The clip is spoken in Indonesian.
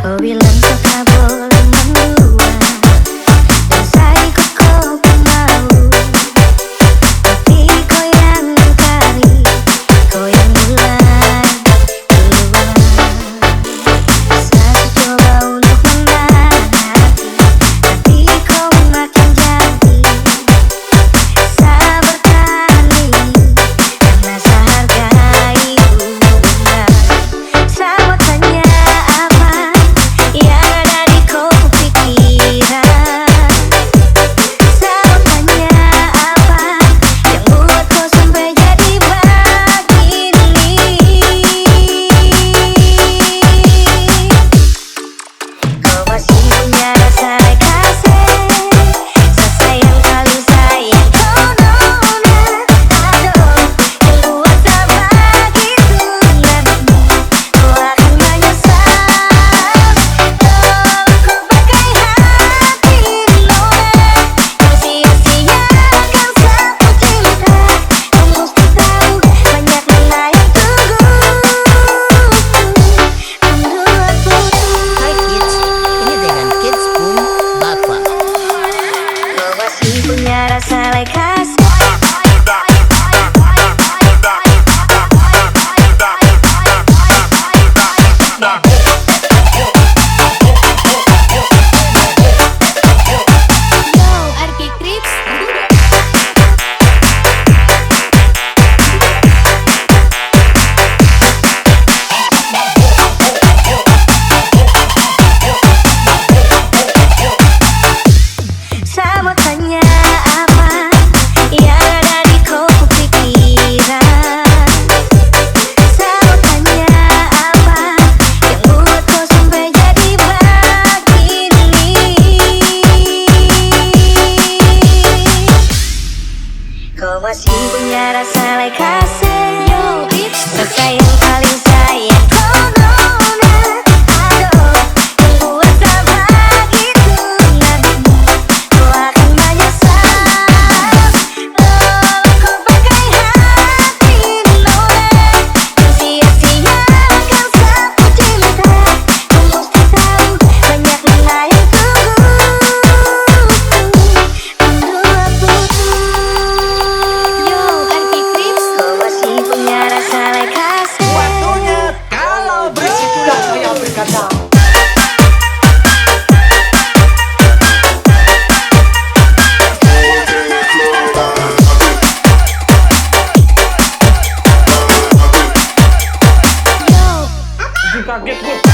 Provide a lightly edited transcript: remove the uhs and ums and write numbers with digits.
Kau bilang kau tak boleh mendua, dan saya ikut kau pun mau. Tapi kau yang mencari, kau yang bulan keluar. Saya coba untuk menahan hati, tapi kau makin jadi. Saya bertani karena saya hargai hubungan. Saya mau tanya apa yang ada di koku pikiran. Saya mau tanya apa yang buat kau sampai jadi begini. Kau masih punya rasa kasih, sesayang kali sayang kau nona. Aduh, yang buat tak begitu nanti kau akan menyesal. Tolong kau pakai hati nona, kau sia-siakan satu cinta. Kau mesti tahu banyak mana yang tunggu membuat putus. Hai kids, ini dengan Kids Boom Bapak. Kau masih punya rasa lekas. Saya mau tanya apa yang ada di koku pikiran. Saya mau tanya apa yang buat kau sampai jadi begini. Kau masih punya rasa lekas. Sesayang kali sayang kau nona. Aduh, yang buat tak begitu nanti kau akan menyesal. Tolong kau pakai hati nona, kau sia-siakan satu cinta. Kau mesti tahu banyak mana yang tunggu membuat putus. Kau masih punya rasa lekas. Waktunya kalau berisikulah saya berkata. Kaget gue.